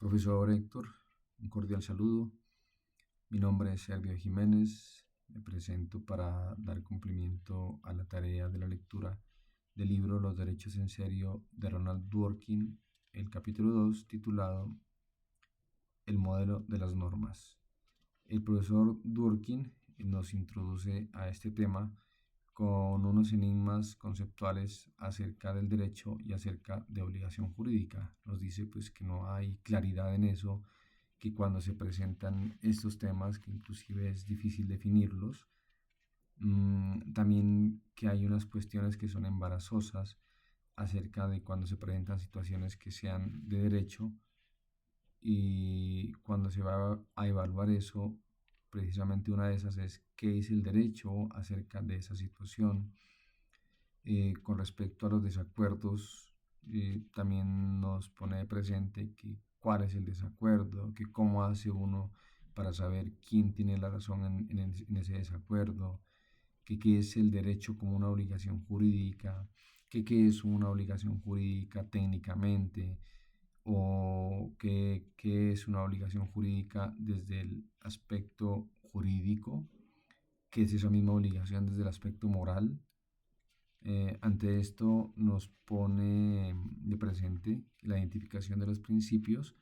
Profesor Héctor, un cordial saludo. Mi nombre es Servio Jiménez. Me presento para dar cumplimiento a la tarea de la lectura del libro Los Derechos en Serio de Ronald Dworkin, el capítulo 2 titulado El modelo de las normas. El profesor Dworkin nos introduce a este tema con unos enigmas conceptuales acerca del derecho y acerca de obligación jurídica. Nos dice pues que no hay claridad en eso, que cuando se presentan estos temas, que inclusive es difícil definirlos, también que hay unas cuestiones que son embarazosas acerca de cuando se presentan situaciones que sean de derecho, y cuando se va a evaluar eso, precisamente una de esas es qué es el derecho acerca de esa situación. Con respecto a los desacuerdos, también nos pone presente que cuál es el desacuerdo, que cómo hace uno para saber quién tiene la razón en ese desacuerdo, que qué es el derecho como una obligación jurídica, que qué es una obligación jurídica técnicamente, o qué es una obligación jurídica desde el aspecto jurídico, qué es esa misma obligación desde el aspecto moral. Ante esto nos pone de presente la identificación de los principios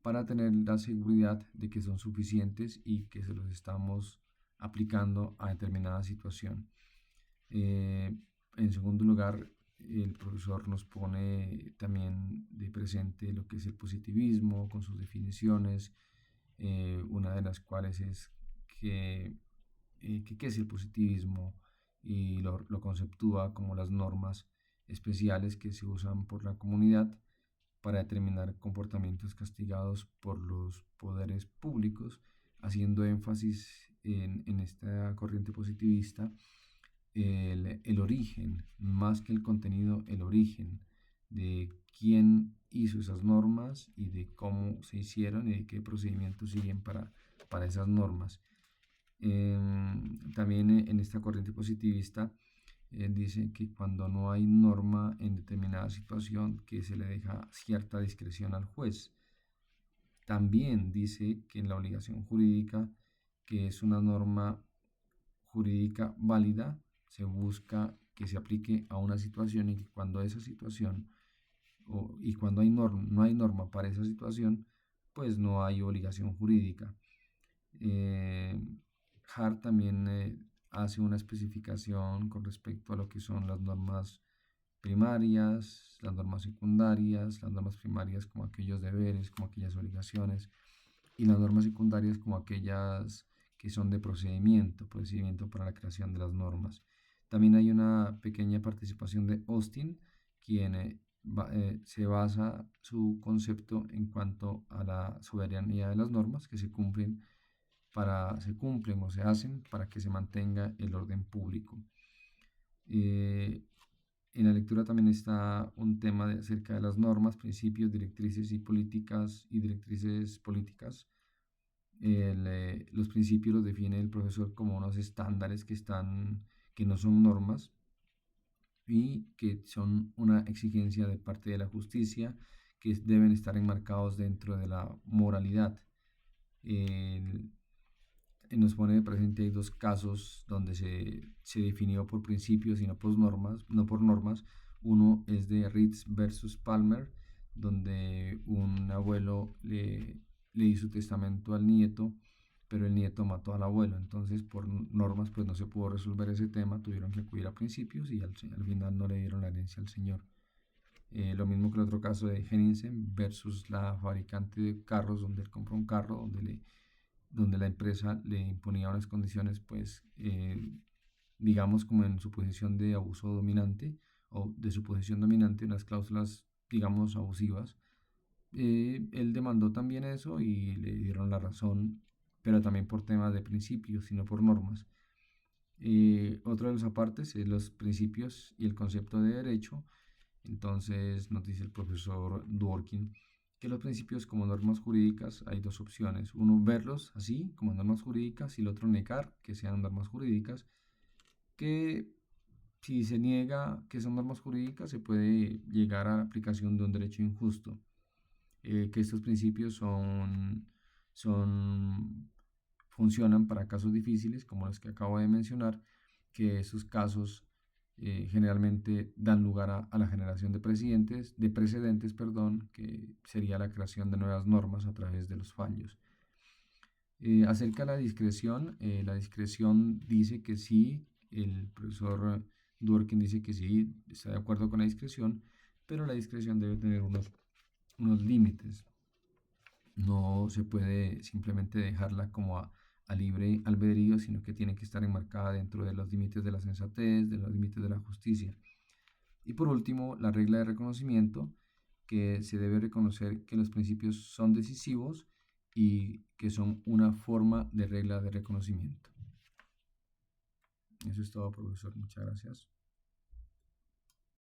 para tener la seguridad de que son suficientes y que se los estamos aplicando a determinada situación. En segundo lugar, el profesor nos pone también de presente lo que es el positivismo con sus definiciones, una de las cuales es qué es el positivismo, y lo conceptúa como las normas especiales que se usan por la comunidad para determinar comportamientos castigados por los poderes públicos, haciendo énfasis en esta corriente positivista el origen, más que el contenido, el origen de quién hizo esas normas y de cómo se hicieron y de qué procedimientos siguen para esas normas. También en esta corriente positivista dice que cuando no hay norma en determinada situación, que se le deja cierta discreción al juez. También dice que en la obligación jurídica, que es una norma jurídica válida, se busca que se aplique a una situación, y que cuando esa situación y cuando no hay norma para esa situación, pues no hay obligación jurídica. Eh, Hart también hace una especificación con respecto a lo que son las normas primarias, las normas secundarias, las normas primarias como aquellos deberes, como aquellas obligaciones, y las normas secundarias como aquellas que son de procedimiento para la creación de las normas. También hay una pequeña participación de Austin, quien se basa su concepto en cuanto a la soberanía de las normas que se cumplen o se hacen para que se mantenga el orden público. En la lectura también está un tema acerca de las normas, principios, directrices y políticas y directrices políticas. Los principios los define el profesor como unos estándares que no son normas y que son una exigencia de parte de la justicia, que deben estar enmarcados dentro de la moralidad. Nos pone de presente hay dos casos donde se definió por principios y no por normas, no por normas. Uno es de Ritz versus Palmer, donde un abuelo le hizo testamento al nieto, pero el nieto mató al abuelo. Entonces, por normas, pues no se pudo resolver ese tema, tuvieron que acudir a principios y al final no le dieron la herencia al señor. Lo mismo que el otro caso de Henningsen versus la fabricante de carros, donde él compró un carro donde la empresa le imponía unas condiciones, pues, digamos, como en su posición de abuso dominante o de su posición dominante, unas cláusulas, digamos, abusivas. Él demandó también eso y le dieron la razón, pero también por temas de principios, sino por normas. Otro de los apartes es los principios y el concepto de derecho. Entonces nos dice el profesor Dworkin que los principios como normas jurídicas hay dos opciones. Uno, verlos así como normas jurídicas, y el otro, negar que sean normas jurídicas, que si se niega que son normas jurídicas se puede llegar a la aplicación de un derecho injusto. que estos principios funcionan para casos difíciles, como los que acabo de mencionar, que esos casos generalmente dan lugar a la generación de precedentes, perdón, que sería la creación de nuevas normas a través de los fallos. Acerca de la discreción dice que sí, el profesor Dworkin dice que sí, está de acuerdo con la discreción, pero la discreción debe tener unos límites. No se puede simplemente dejarla como a libre albedrío, sino que tiene que estar enmarcada dentro de los límites de la sensatez, de los límites de la justicia. Y por último, la regla de reconocimiento, que se debe reconocer que los principios son decisivos y que son una forma de regla de reconocimiento. Eso es todo, profesor. Muchas gracias.